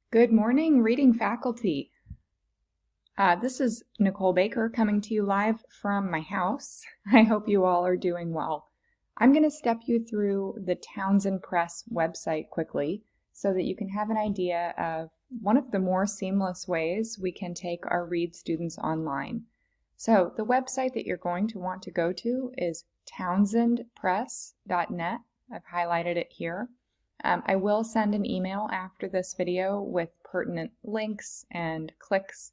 Good morning, reading faculty. This is Nicole Baker coming to you live from my house. I hope you all are doing well. I'm going to step you through the Townsend Press website quickly so that you can have an idea of one of the more seamless ways we can take our Read students online. So the website that you're going to want to go to is townsendpress.net. I've highlighted it here. I will send an email after this video with pertinent links and clicks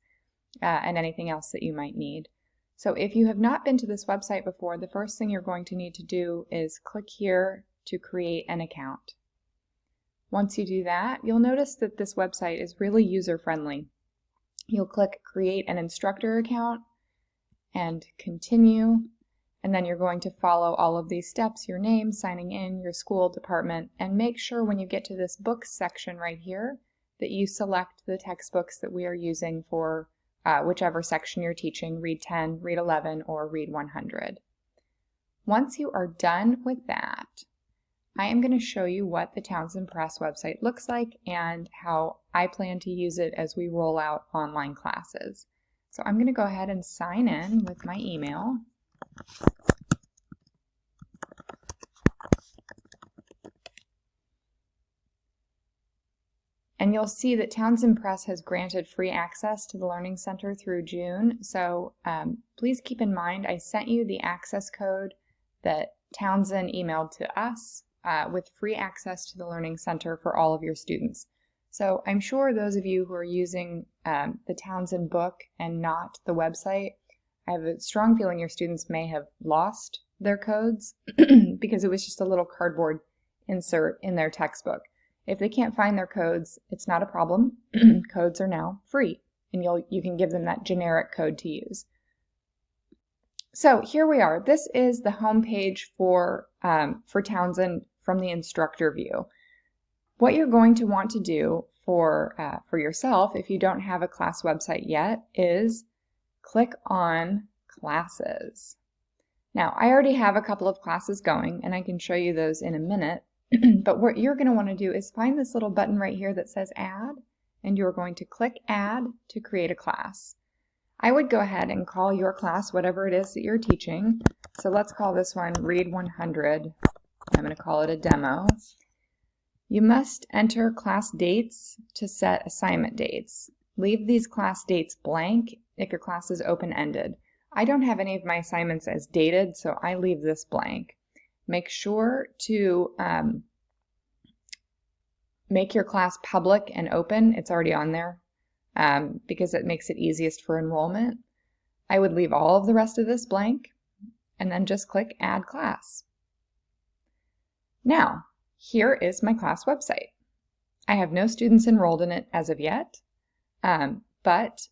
and anything else that you might need. So if you have not been to this website before, the first thing you're going to need to do is click here to create an account. Once you do that, you'll notice that this website is really user-friendly. You'll click Create an Instructor Account and Continue. And then you're going to follow all of these steps, your name, signing in, your school, department, and make sure when you get to this books section right here that you select the textbooks that we are using for whichever section you're teaching, Read 10, Read 11, or Read 100. Once you are done with that, I am going to show you what the Townsend Press website looks like and how I plan to use it as we roll out online classes. So I'm going to go ahead and sign in with my email. And you'll see that Townsend Press has granted free access to the Learning Center through June. So please keep in mind I sent you the access code that Townsend emailed to us with free access to the Learning Center for all of your students. So I'm sure those of you who are using the Townsend book and not the website, I have a strong feeling your students may have lost their codes because it was just a little cardboard insert in their textbook. If they can't find their codes, it's not a problem. Codes are now free, and you can give them that generic code to use. So here we are. This is the home page for Townsend from the instructor view. What you're going to want to do for yourself, if you don't have a class website yet, is click on Classes. Now, I already have a couple of classes going, and I can show you those in a minute. But what you're going to want to do is find this little button right here that says Add, and you're going to click Add to create a class. I would go ahead and call your class whatever it is that you're teaching. So let's call this one Read 100. I'm going to call it a demo. You must enter class dates to set assignment dates. Leave these class dates blank if your class is open-ended. I don't have any of my assignments as dated, so I leave this blank. Make sure to make your class public and open. It's already on there because it makes it easiest for enrollment. I would leave all of the rest of this blank and then just click Add Class. Now, here is my class website. I have no students enrolled in it as of yet, but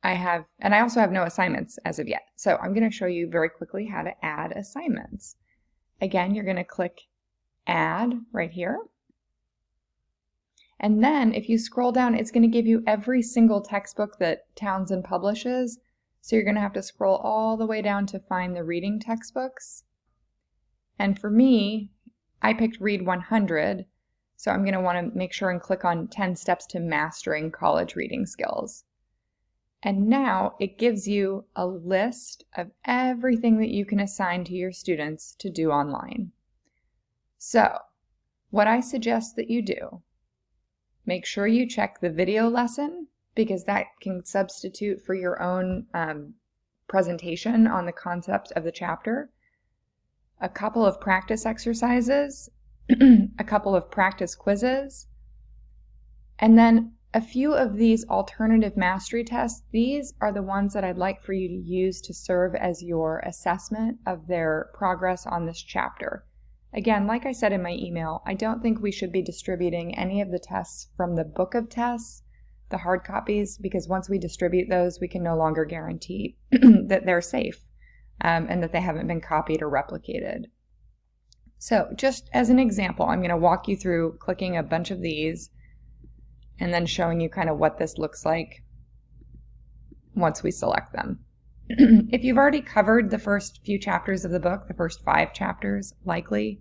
I also have no assignments as of yet. So I'm going to show you very quickly how to add assignments. Again, you're going to click Add right here. And then if you scroll down, it's going to give you every single textbook that Townsend publishes. So you're going to have to scroll all the way down to find the reading textbooks. And for me, I picked Read 100. So I'm going to want to make sure and click on 10 Steps to Mastering College Reading Skills. And now it gives you a list of everything that you can assign to your students to do online. So what I suggest that you do, make sure you check the video lesson because that can substitute for your own presentation on the concept of the chapter, a couple of practice exercises, a couple of practice quizzes, and then a few of these alternative mastery tests. These are the ones that I'd like for you to use to serve as your assessment of their progress on this chapter. Again, like I said in my email, I don't think we should be distributing any of the tests from the book of tests, the hard copies, because once we distribute those, we can no longer guarantee that they're safe and that they haven't been copied or replicated. So just as an example, I'm going to walk you through clicking a bunch of these and then showing you kind of what this looks like once we select them. If you've already covered the first few chapters of the book, the first 5 chapters, likely,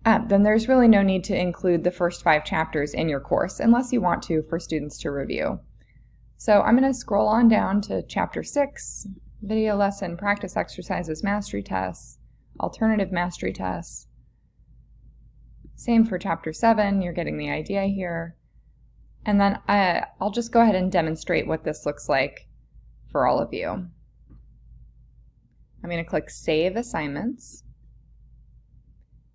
then there's really no need to include the first 5 chapters in your course unless you want to for students to review. So I'm going to scroll on down to Chapter 6, Video Lesson, Practice Exercises, Mastery Tests, Alternative Mastery Tests. Same for Chapter 7, you're getting the idea here. And then I'll just go ahead and demonstrate what this looks like for all of you. I'm going to click Save Assignments.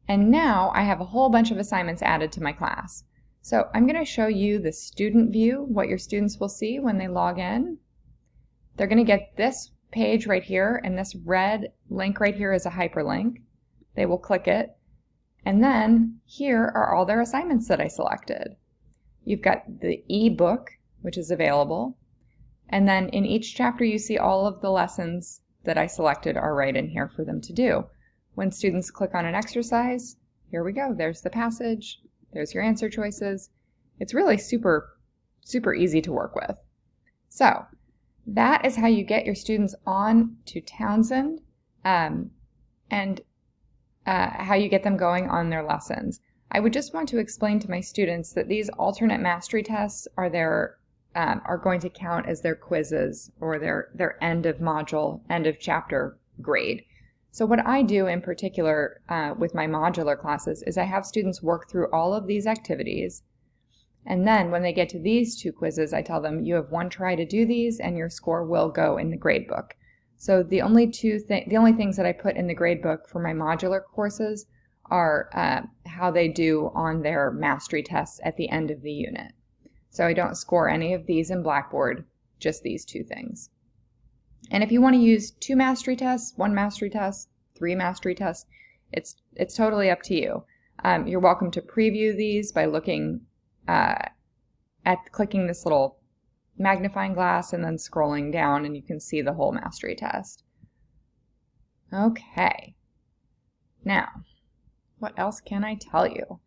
And now I have a whole bunch of assignments added to my class. So I'm going to show you the student view, what your students will see when they log in. They're going to get this page right here, and this red link right here is a hyperlink. They will click it, and then here are all their assignments that I selected. You've got the e-book, which is available, and then in each chapter you see all of the lessons that I selected are right in here for them to do. When students click on an exercise, here we go, there's the passage, there's your answer choices. It's really super easy to work with. So that is how you get your students on to Townsend and how you get them going on their lessons. I would just want to explain to my students that these alternate mastery tests are going to count as their quizzes or their end of module, end of chapter grade. So what I do in particular with my modular classes is I have students work through all of these activities, and then when they get to these 2 quizzes, I tell them you have 1 try to do these and your score will go in the gradebook. So the only things that I put in the gradebook for my modular courses are how they do on their mastery tests at the end of the unit. So I don't score any of these in Blackboard, just these 2 things. And if you want to use 2 mastery tests, 1 mastery test, 3 mastery tests, it's totally up to you. You're welcome to preview these by looking clicking this little magnifying glass and then scrolling down, and you can see the whole mastery test. Okay. Now, what else can I tell you?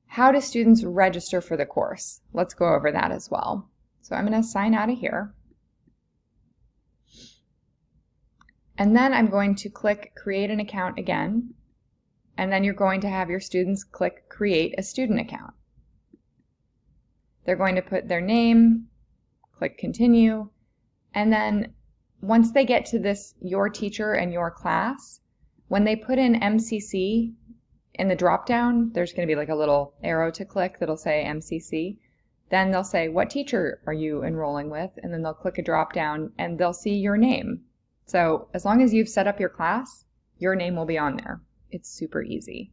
How do students register for the course? Let's go over that as well. So I'm going to sign out of here. And then I'm going to click Create an Account again. And then you're going to have your students click Create a Student Account. They're going to put their name, click Continue, and then once they get to this Your Teacher and Your Class, when they put in MCC in the drop-down, there's going to be like a little arrow to click that'll say MCC. Then they'll say, what teacher are you enrolling with? And then they'll click a drop-down and they'll see your name. So as long as you've set up your class, your name will be on there. It's super easy.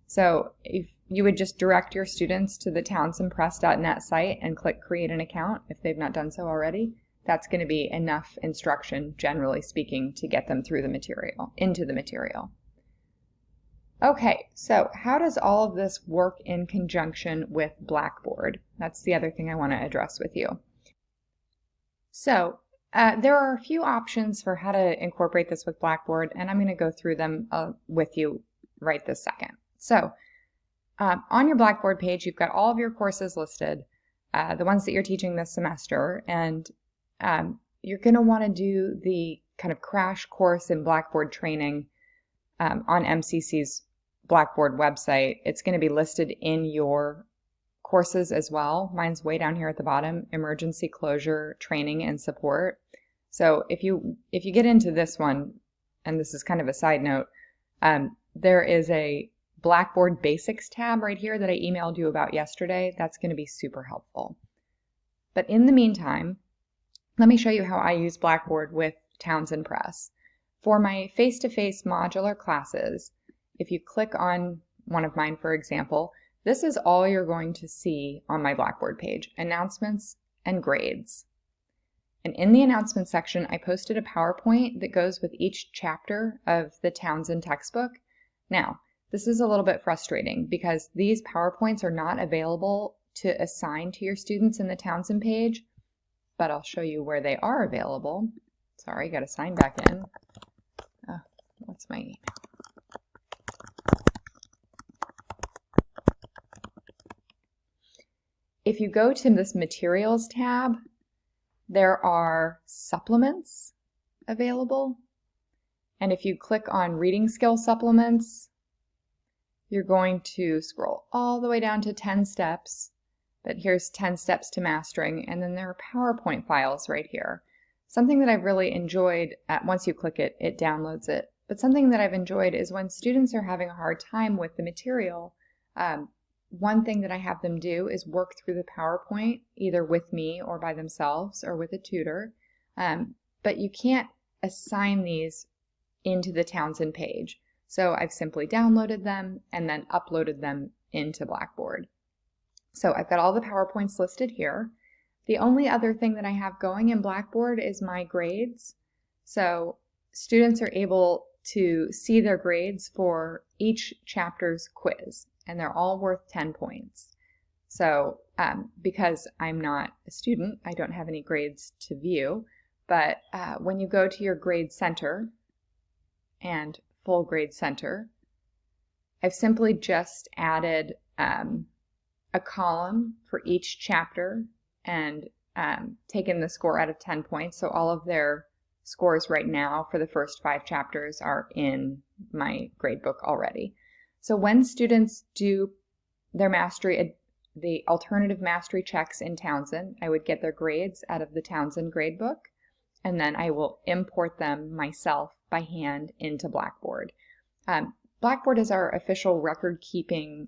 So if you would just direct your students to the townsendpress.net site and click Create an Account if they've not done so already, that's going to be enough instruction, generally speaking, to get them through the material, into the material. Okay, so how does all of this work in conjunction with Blackboard? That's the other thing I want to address with you. So there are a few options for how to incorporate this with Blackboard, and I'm going to go through them with you right this second. So on your Blackboard page, you've got all of your courses listed, the ones that you're teaching this semester, and you're going to want to do the kind of crash course in Blackboard training on MCC's Blackboard website. It's going to be listed in your courses as well. Mine's way down here at the bottom, Emergency Closure Training and Support. So if you get into this one, and this is kind of a side note, there is a Blackboard Basics tab right here that I emailed you about yesterday. That's going to be super helpful. But in the meantime, let me show you how I use Blackboard with Townsend Press. For my face-to-face modular classes, if you click on one of mine, for example, this is all you're going to see on my Blackboard page, announcements and grades. And in the announcements section, I posted a PowerPoint that goes with each chapter of the Townsend textbook. Now, this is a little bit frustrating because these PowerPoints are not available to assign to your students in the Townsend page, but I'll show you where they are available. Sorry, got to sign back in. What's my email? If you go to this Materials tab, there are supplements available. And if you click on Reading Skill Supplements, you're going to scroll all the way down to 10 steps, but here's 10 steps to mastering, and then there are PowerPoint files right here. Something that I've really enjoyed, once you click it, it downloads it, but something that I've enjoyed is when students are having a hard time with the material, one thing that I have them do is work through the PowerPoint, either with me or by themselves or with a tutor, but you can't assign these into the Townsend page. So I've simply downloaded them and then uploaded them into Blackboard. So I've got all the PowerPoints listed here. The only other thing that I have going in Blackboard is my grades. So students are able to see their grades for each chapter's quiz, and they're all worth 10 points. So because I'm not a student, I don't have any grades to view, but when you go to your grade center and full grade center, I've simply just added a column for each chapter and taken the score out of 10 points. So all of their scores right now for the first 5 chapters are in my gradebook already. So when students do their mastery, the alternative mastery checks in Townsend, I would get their grades out of the Townsend gradebook, and then I will import them myself by hand into Blackboard. Blackboard is our official record-keeping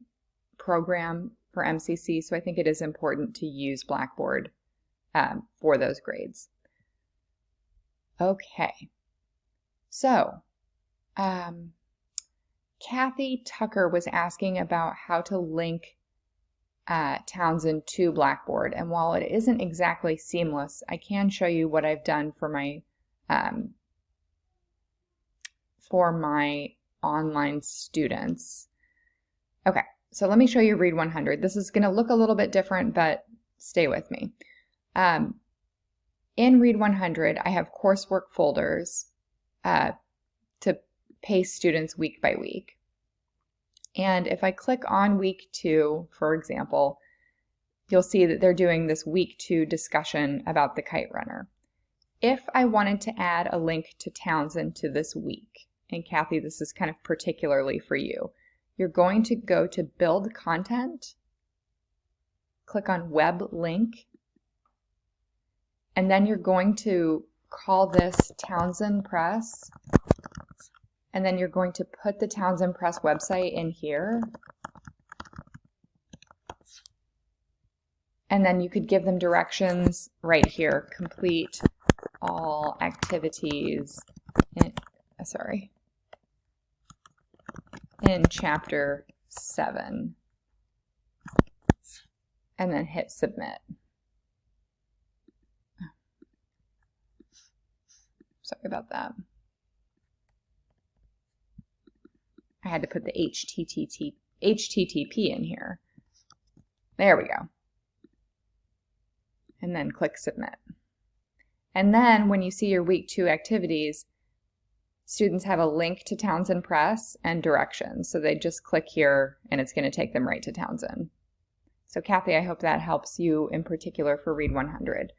program for MCC, so I think it is important to use Blackboard for those grades. Okay, so Kathy Tucker was asking about how to link Townsend to Blackboard, and while it isn't exactly seamless, I can show you what I've done for my online students. Okay, so let me show you Read 100. This is going to look a little bit different, but stay with me. In Read 100, I have coursework folders to pace students week by week. And if I click on week 2, for example, you'll see that they're doing this week 2 discussion about the kite runner. If I wanted to add a link to Townsend to this week, and Kathy, this is kind of particularly for you, you're going to go to Build Content, click on Web Link, and then you're going to call this Townsend Press, and then you're going to put the Townsend Press website in here. And then you could give them directions right here. Complete all activities in Chapter 7. And then hit Submit. Sorry about that. I had to put the HTTP in here. There we go. And then click Submit. And then when you see your week 2 activities, students have a link to Townsend Press and directions. So they just click here and it's going to take them right to Townsend. So Kathy, I hope that helps you in particular for Read 100.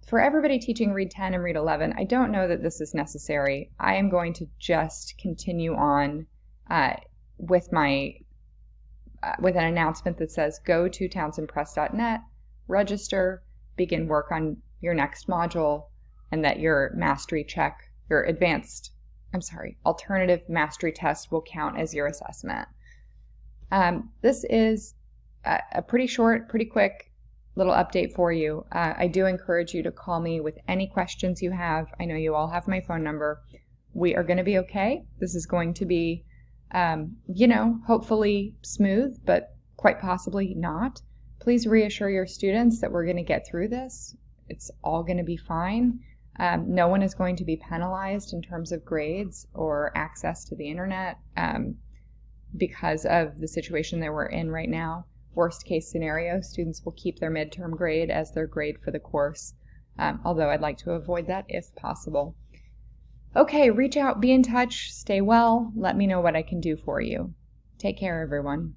For everybody teaching Read 10 and Read 11, I don't know that this is necessary. I am going to just continue on with an announcement that says go to townsendpress.net, register, begin work on your next module, and that your mastery check, your alternative mastery test will count as your assessment. This is a pretty short, pretty quick little update for you. I do encourage you to call me with any questions you have. I know you all have my phone number. We are going to be okay. This is going to be, hopefully smooth, but quite possibly not. Please reassure your students that we're going to get through this. It's all going to be fine. No one is going to be penalized in terms of grades or access to the internet because of the situation that we're in right now. Worst case scenario, students will keep their midterm grade as their grade for the course, although I'd like to avoid that if possible. Okay, reach out, be in touch, stay well, let me know what I can do for you. Take care, everyone.